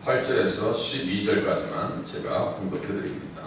8절에서 12절까지만 제가 공독해 드립니다.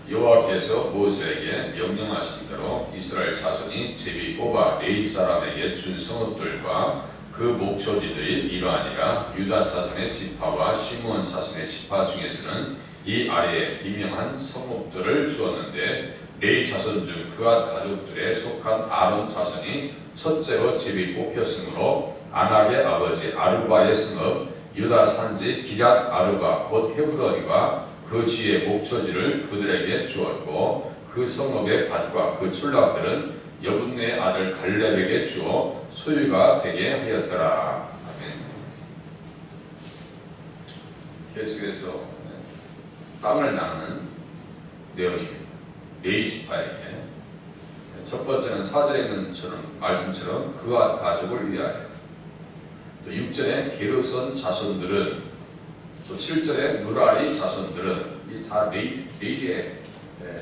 여호와께서 모세에게 명령하신 대로 이스라엘 자손이 제비 뽑아 레위 사람에게 준 성읍들과 그 목초지들이 이러하니라. 유다 자손의 지파와 시므온 자손의 지파 중에서는 이 아래에 기명한 성읍들을 주었는데 레위 자손 중 그앗 가족들에 속한 아론 자손이 첫째로 제비 뽑혔으므로 아낙의 아버지 아르바의 성읍 유다 산지 기럇 아르바 곧 헤브론과 그 지의 목초지를 그들에게 주었고 그 성읍의 밭과 그 출락들은 여분네의 아들 갈렙에게 주어 소유가 되게 하였더라. 아멘. 계속해서 땅을 나누는 내용입니다. 레위 지파에게 첫 번째는 4절에 있는 말씀처럼 그앗 가족을 위하여, 또 6절에 게르손 자손들은, 또 7절에 누라리 자손들은 이 다 레위의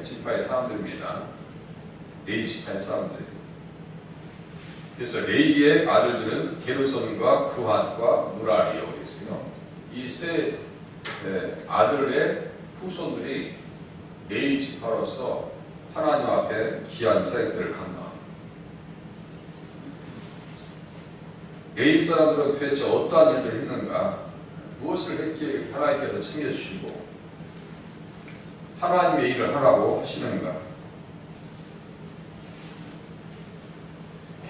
지파의 사람들입니다. 레위 지파의 사람들. 그래서 레위의 아들들은 게르손과 그앗과 누라리라고 있어요. 이 세 아들의 후손들이 레위 지파로서 하나님 앞에 귀한 사역들을 감당합니다. 레위 사람들은 도대체 어떠한 일을 했는가? 무엇을 했기에 하나님께서 챙겨주시고 하나님의 일을 하라고 하시는가?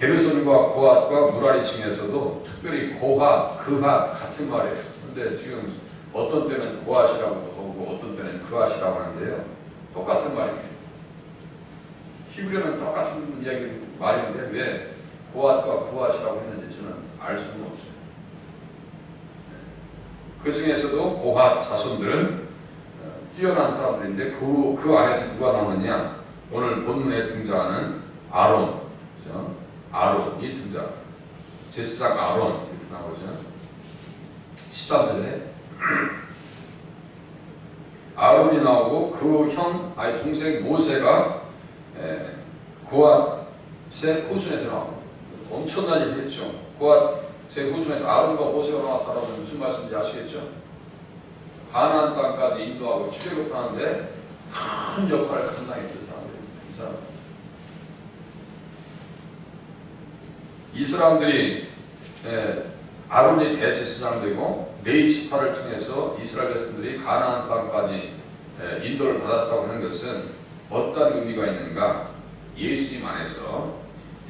게르손과 고앗과 무라리 중에서도 특별히 고앗, 그앗 같은 말이에요. 근데 지금 어떤 때는 고앗이라고 하고 어떤 때는 그앗이라고 하는데요. 똑같은 말입니다. 히브리어는 똑같은 말인데 왜 고앗과 그앗이라고 했는지 저는 알 수는 없어요. 그 중에서도 고앗 자손들은 뛰어난 사람들인데 그 안에서 누가 나오느냐? 오늘 본문에 등장하는 아론, 그렇죠? 아론이 등장. 제사장 아론 이렇게 나오죠. 13절에 아론이 나오고 그 동생 모세가 고앗의 후손에서 나옵니다. 엄청난 일을 했죠. 고앗의 후손에서 아론과 모세가 나왔다라면 무슨 말씀인지 아시겠죠? 가나안 땅까지 인도하고 출애굽하는데 큰 역할을 감당했던 사람들입니다. 이 사람들이 아론이 대제사장 되고 레위 지파를 통해서 이스라엘 백성들이 가나안 땅까지 인도를 받았다고 하는 것은 어떤 의미가 있는가? 예수님 안에서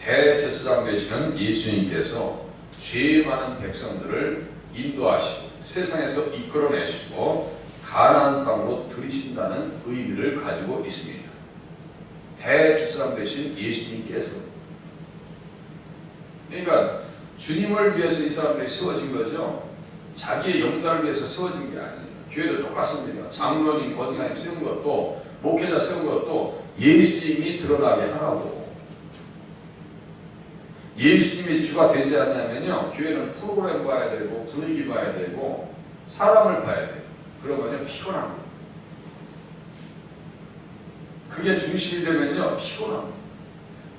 대제사장 되시는 예수님께서 죄 많은 백성들을 인도하시고 세상에서 이끌어내시고 가나안 땅으로 들이신다는 의미를 가지고 있습니다. 대제사장 되신 예수님께서, 그러니까 주님을 위해서 이 사람들이 세워진 거죠. 자기의 영달을 위해서 세워진 게 아닙니다. 교회도 똑같습니다. 장로님, 권사님 세운 것도, 목회자 세운 것도 예수님이 드러나게 하라고. 예수님이 주가 되지 않냐면요, 교회는 프로그램 봐야 되고 분위기 봐야 되고 사람을 봐야 돼요. 그러면 피곤합니다. 그게 중심이 되면요 피곤합니다.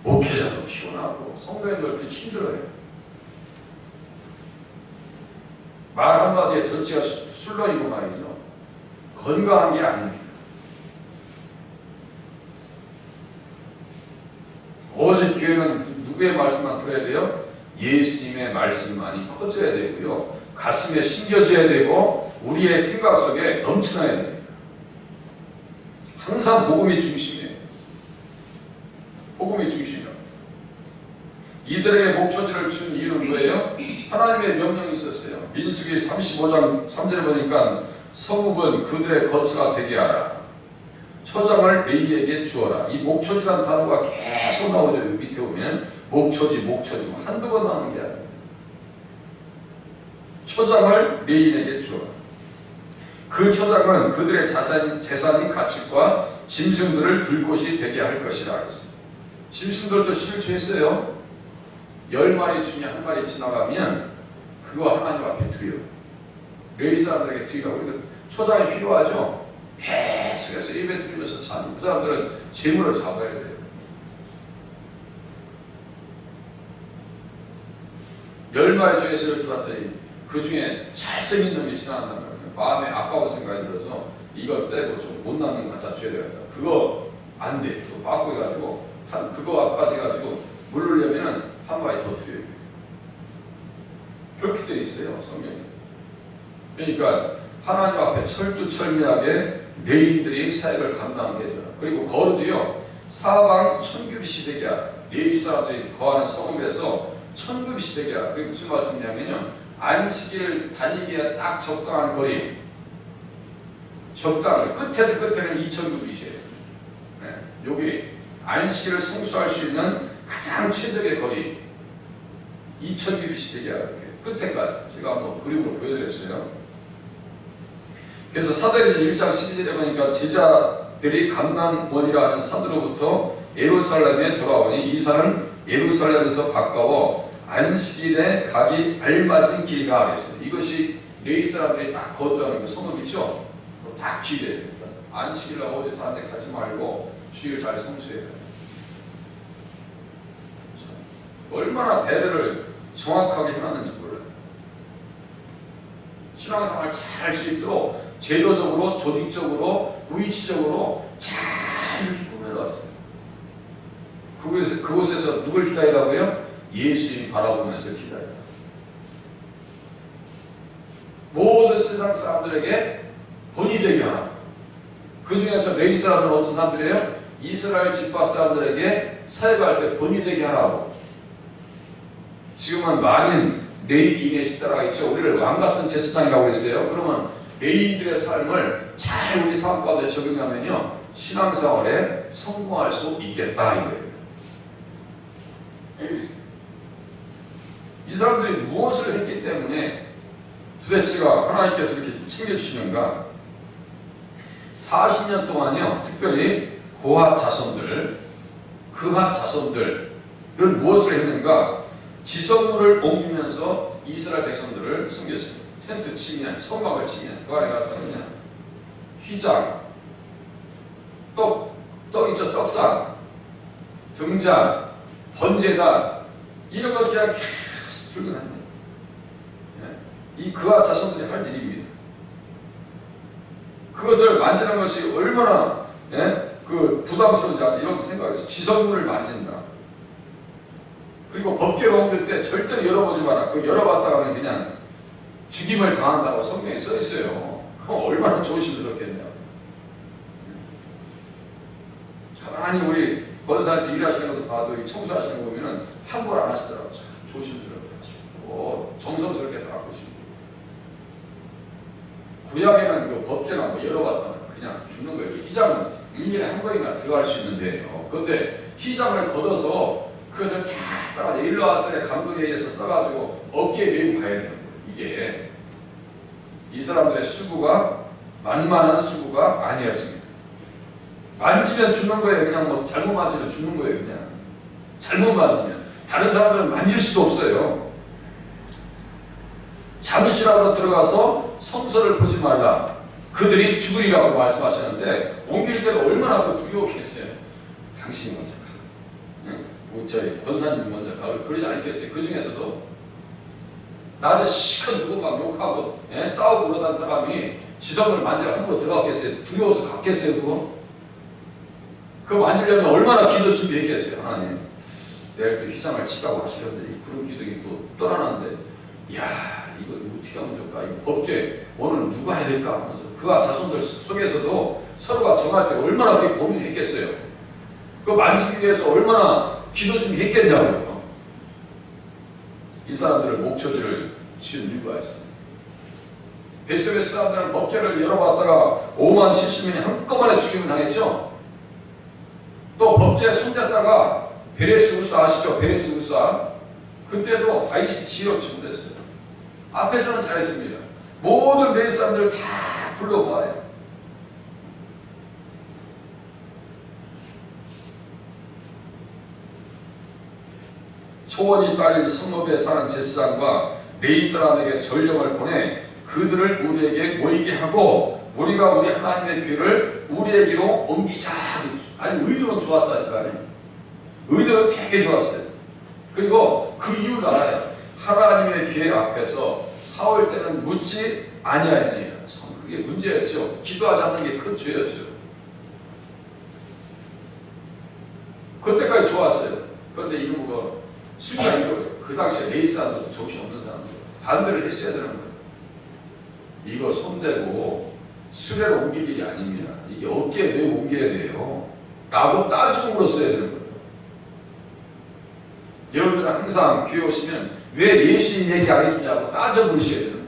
목회자도 피곤하고 성도님들도 힘들어요. 말 한마디에 전체가 술렁이고 말이죠. 건강한 게 아닙니다. 오직 교회는 누구의 말씀만 들어야 돼요? 예수님의 말씀만이 커져야 되고요. 가슴에 심겨져야 되고 우리의 생각 속에 넘쳐나야 됩니다. 항상 복음이 중심이에요. 복음이 중심이에요. 이들에게 목초지를 준 이유는 뭐예요? 하나님의 명령이 있었어요. 민수기 35장 3절에 보니까 성읍은 그들의 거처가 되게 하라. 초장을 레위에게 주어라. 이 목초지라는 단어가 계속 나오죠. 밑에 보면 목초지 한두 번 나오는 게 아니에요. 초장을 레위에게 주어라. 그 초장은 그들의 재산이 가축과 짐승들을 들 곳이 되게 할 것이라. 짐승들도 실추했어요. 10마리 중에 1마리 지나가면 그거 하나님 앞에 드려요. 레위 사람들에게 드리라고. 초장이 필요하죠. 계속해서 예배 드리면서 그 사람들은 재물을 잡아야 돼요. 10마리 중에서 이렇게 봤더니 그 중에 잘생긴 놈이 지나간단 말이에요. 마음에 아까운 생각이 들어서 이걸 빼고 좀 못난 놈 갖다 줘야 되겠다. 그거 안 돼. 그거 빠꾸 해가지고 그거까지 해가지고 물르려면은 한 바위 더 드려야 돼. 그렇게 돼 있어요, 성경에. 그러니까 하나님 앞에 철두철미하게 레위인들이 사역을 감당하게 해줘라. 그리고 거르도요, 사방 천규빗이 되게 하라. 레위 사람들이 거하는 성읍에서 천규빗이 되게 하라. 그게 무슨 말씀이냐면요, 안식일 다니기에 딱 적당한 거리, 적당한 끝에서 끝에는 2000규빗이에요. 네, 여기 안식일을 성수할 수 있는 가장 최적의 거리 2000규빗이 되게 하라. 끝에까지 제가 한번 그림으로 보여드렸어요. 그래서 사도행전 1장 12절에 보니까 제자들이 감남원이라는 산으로부터 예루살렘에 돌아오니 이 산은 예루살렘에서 가까워 안식일에 가기 알맞은 길이라 그랬어요. 이것이 레위 사람들이 딱 거주하는 그 성읍이죠. 딱 길이에요. 안식일날 어디 다른 데 가지 말고 주일 잘 성수해야 돼요. 얼마나 배려를 정확하게 해놨는지 몰라요. 신앙생활 잘 할 수 있도록 제도적으로, 조직적으로, 위치적으로 잘 이렇게 꾸며놨어요. 그곳에서 누굴 기다리라고요? 예수님 바라보면서 기다리라. 모든 세상 사람들에게 본이 되게 하라. 그 중에서 레위 사람들은 어떤 사람들이에요? 이스라엘 집파 사람들에게 사역할 때 본이 되게 하라고. 지금은 많은 레위인의 시대가 있죠. 우리를 왕같은 제사장이라고 했어요. 그러면 레위인들의 삶을 잘 우리 삶 가운데 적용하면요, 신앙생활에 성공할 수 있겠다 이거예요. 이 사람들이 무엇을 했기 때문에 도대체가 하나님께서 이렇게 챙겨주시는가? 40년 동안요, 특별히 고핫 자손들, 그핫 자손들은 무엇을 했는가? 지성물을 옮기면서 이스라엘 백성들을 섬겼습니다. 텐트 치면, 성막을 치면 그 안에 가서 그냥 휘장, 떡 있죠, 떡상, 등잔, 번제단 이런 것 그냥 계속 들고 다녀요. 이 그와 자손들이 할 일입니다. 그것을 만지는 것이 얼마나 그 부담스러운지 이런 생각에서 지성물을 만진다. 그리고 법궤로 옮길 때 절대 열어보지 마라. 그 열어봤다가는 그냥 죽임을 당한다고 성경에 써 있어요. 그럼 얼마나 조심스럽겠냐. 가만히 우리 권사님들 일하시는 것도 봐도 청소하시는 거 보면은 함부로 안 하시더라고요. 참 조심스럽게 하시고 정성스럽게 다 보시고. 구약에는 그 법궤나 뭐 열어봤다면 그냥 죽는 거예요. 희장은 1년에 한 번이나 들어갈 수 있는데요. 그런데 희장을 걷어서 그것을 다 써가지고 일러와서의 감독에 의해서 써가지고 어깨에 메고 가야 되는 거예요. 이게 이 사람들의 수고가 만만한 수고가 아니었습니다. 만지면 죽는 거예요. 그냥 뭐 잘못 만지면 죽는 거예요. 그냥 잘못 만지면 다른 사람들은 만질 수도 없어요. 잠시라도 들어가서 성서를 보지 말라. 그들이 죽으리라고 말씀하셨는데 옮길 때가 얼마나 그 두려웠겠어요. 당신이 먼저 가. 응? 저희 권사님 먼저 가. 그러지 않겠어요. 그 중에서도 나한테 시컷 누구 막 욕하고 싸우고 그러던 사람이 지성을 만지러 함부로 들어갔겠어요. 두려워서 갔겠어요. 그거 만지려면 얼마나 기도 준비했겠어요. 하나님 내일 또 휘장을 치라고 하시는데 이 구름 기둥이 또 떠나는데 이야 이거 어떻게 하면 좋을까? 이거 법궤 오늘 누가 해야 될까? 하면서 그와 자손들 속에서도 서로가 정할 때 얼마나 그렇게 고민했겠어요. 그거 만지기 위해서 얼마나 기도 준비했겠냐고요. 이 사람들을 목초지를 지은 이유가 있습니다. 베스베스 사람들은 법궤를 열어봤다가 5만 70명이 한꺼번에 죽임을 당했죠. 또 법궤에 손댔다가 베레스 울사 아시죠? 베레스 울사 그때도 다윗이 지혜롭지 못했어요. 앞에서는 잘했습니다. 모든 레위 사람들을 다 불러모아요. 초원이 딸린 성읍에 사는 제사장과 레위 사람에게 전령을 보내 그들을 우리에게 모이게 하고 우리가 우리 하나님의 귀를 우리에게로 옮기자. 아니 의도는 좋았다니까요. 의도는 되게 좋았어요. 그리고 그 이유를 알아요. 하나님의 귀 앞에서 사울 때는 묻지 아니하였느니라. 참 그게 문제였죠. 기도하지 않는 게 큰 죄였죠. 그때까지 좋았어요. 그런데 이놈가 순간 이거예요. 그 당시에 레이사람도 정신없는 사람들 반대를 했어야 되는 거예요. 이거 손대고 수레로 옮길 일이 아닙니다. 이게 어깨에 왜 옮겨야 돼요? 라고 따지고 써야 되는 거예요. 여러분들은 항상 교회 오시면 왜 예수님 얘기 안 해주냐고 따져 물으셔야 되는 거예요.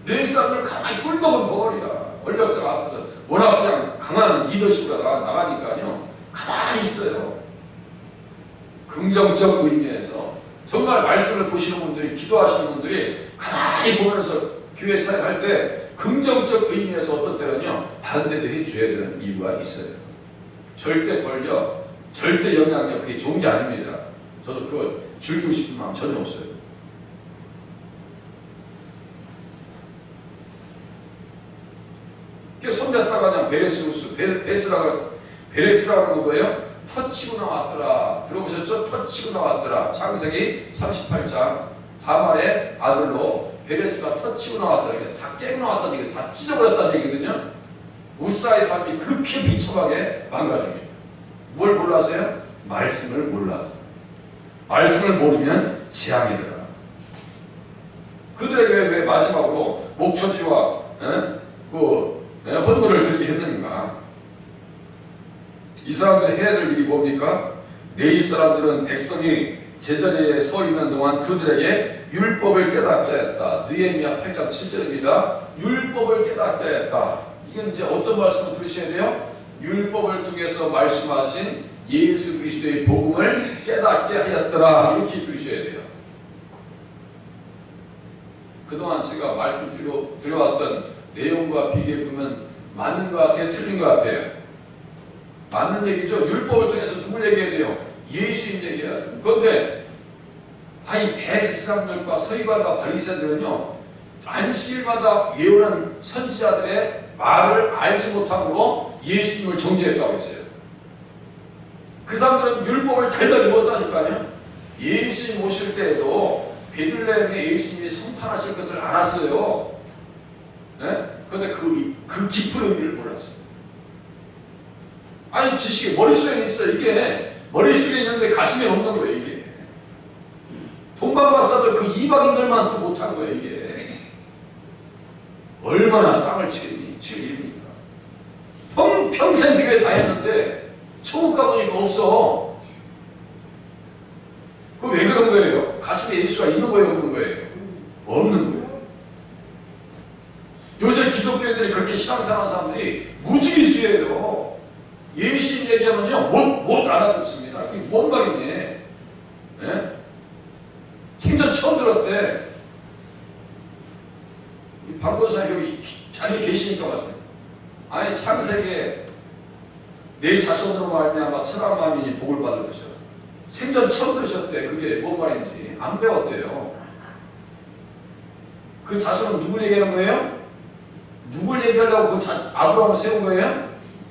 레이 사람들 가만히 꿀먹은 벙어리야. 권력자가 앞에서 워낙 그냥 강한 리더십으로 나가니까요. 가만히 있어요. 긍정적 의미에서 정말 말씀을 보시는 분들이, 기도하시는 분들이 가만히 보면서 교회 사역할 때 긍정적 의미에서 어떤 때는요 반대도 해줘야 되는 이유가 있어요. 절대 권력, 절대 영향력 그게 좋은 게 아닙니다. 저도 그거 즐기고 싶은 마음 전혀 없어요. 손댔다가 그냥 베레스라고 하는 거예요. 터치고 나왔더라. 들어보셨죠? 터치고 나왔더라. 창세기 38장 다말의 아들로 베레스가 터치고 나왔더라. 이게 다 깨고 나왔다는 얘기, 다 찢어버렸다는 얘기거든요. 우사의 삶이 그렇게 비참하게 망가집니다. 뭘 몰라서요? 말씀을 몰라서. 말씀을 모르면 재앙이더라. 그들에게 왜 마지막으로 목초지와 헌물을 드리게 했는가? 이 사람들이 해야 될 일이 뭡니까? 레위 사람들은 백성이 제자리에 서 있는 동안 그들에게 율법을 깨닫게 했다. 느헤미야 8장 7절입니다. 율법을 깨닫게 했다. 이건 이제 어떤 말씀을 들으셔야 돼요? 율법을 통해서 말씀하신 예수 그리스도의 복음을 깨닫게 하였더라. 이렇게 들으셔야 돼요. 그동안 제가 말씀 드려왔던 내용과 비교해 보면 맞는 것 같아요? 틀린 것 같아요? 맞는 얘기죠. 율법을 통해서 누굴 얘기해야 돼요? 예수님 얘기해야 돼요. 그런데 아니 대세 사람들과 서기관과 바리새인들은요 안식일마다 예언한 선지자들의 말을 알지 못함으로 예수님을 정죄했다고 했어요. 그 사람들은 율법을 달달 외웠다니까요. 예수님 오실 때에도 베들레헴에 예수님이 성탄하실 것을 알았어요. 네? 그런데 그 깊은 의미를 몰랐어요. 아니 지식이 머릿속에 있어요. 이게 머릿속에 있는데 가슴에 없는 거예요. 이게 동방 박사들 그 이방인들만 또 못한 거예요. 이게 얼마나 땅을 칠 일입니까? 평생 교회 다 했는데 천국 가보니까 없어. 그 왜 그런 거예요? 가슴에 예수가 있는 거예요? 없는 거예요? 없는 거예요. 요새 기독교인들이 그렇게 신앙생활하는 사람들이 무지기수예요. 예수님 얘기하면요 못 알아듣습니다. 이게 뭔 말이니? 네? 생전 처음 들었대. 박원사 여기 자리에 계시니까 왔어요. 아니 창세기에 내 자손으로 말미암아 천하 만민이 복을 받을 것이다. 생전 처음 들으셨대. 그게 뭔 말인지 안 배웠대요. 그 자손은 누굴 얘기하는 거예요? 누굴 얘기하려고 아브라함을 세운 거예요?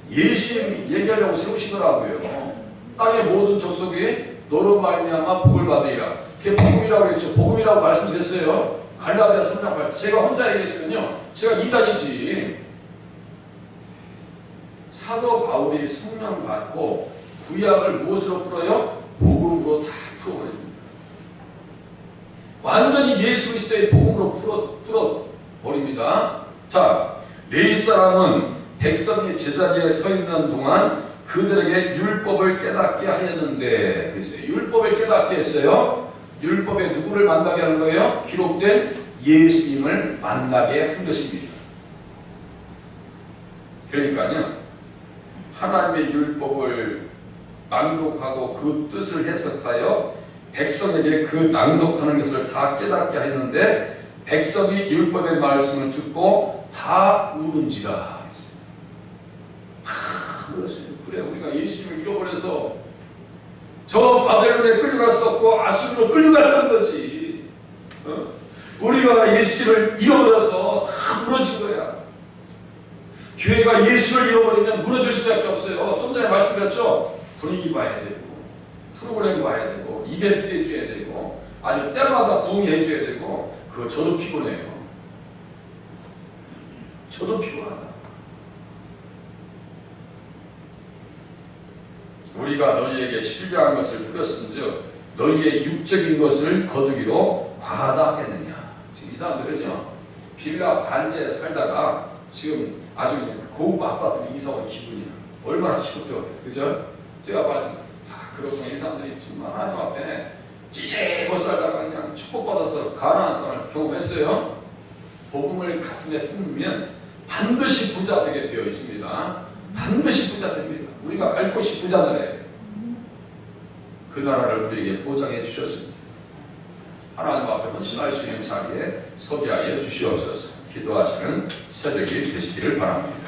예수님 얘기하려고 세우시더라고요. 땅의 모든 족속이 너로 말미암아 복을 받으리라. 그게 복음이라고 했죠. 복음이라고 말씀드렸어요. 갈라디아 3장 8. 제가 혼자 얘기했으면요 제가 이단이지. 사도 바울이 성령 받고 구약을 무엇으로 풀어요? 복음으로 다 풀어버립니다. 완전히 예수 그리스도의 복음으로 풀어버립니다. 자, 레위 사람은 백성이 제자리에 서 있는 동안 그들에게 율법을 깨닫게 하였는데, 그랬어요. 율법을 깨닫게 했어요. 율법에 누구를 만나게 하는 거예요? 기록된 예수님을 만나게 한 것입니다. 그러니까요, 하나님의 율법을 낭독하고 그 뜻을 해석하여 백성에게 그 낭독하는 것을 다 깨닫게 했는데, 백성이 율법의 말씀을 듣고 다 우는지라. 그래 우리가 예수님을 잃어버려서 저 바벨론에 끌려갈 수 없고 아수르로 끌려갔던 거지. 우리가 예수님을 잃어버려서 다 무너진 거야. 교회가 예수를 잃어버리면 무너질 수밖에 없어요. 좀 전에 말씀드렸죠. 분위기 봐야 되고 프로그램 봐야 되고 이벤트 해줘야 되고 아주 때마다 부응해줘야 되고 그거 저도 피곤해요. 저도 피곤하다. 우리가 너희에게 신뢰한 것을 뿌렸은즉 너희의 육적인 것을 거두기로 과하다 하겠느냐. 지금 이 사람들은요 빌라 반지에 살다가 지금 아주 고급 아파트로 이사 온 기분이야. 얼마나 기분좋겠어, 그죠? 제가 말씀, 그렇구나. 이 사람들이 정말 하나님 앞에 찌재고 살다가 그냥 축복받아서 가나안 땅을 경험했어요. 복음을 가슴에 품으면 반드시 부자 되게 되어 있습니다. 반드시 부자 됩니다. 우리가 갈 곳이 부자들이에요. 그 나라를 우리에게 보장해 주셨습니다. 하나님 앞에 헌신할 수 있는 자리에 서게 하여 주시옵소서. 기도하시는 새벽이 되시기를 바랍니다.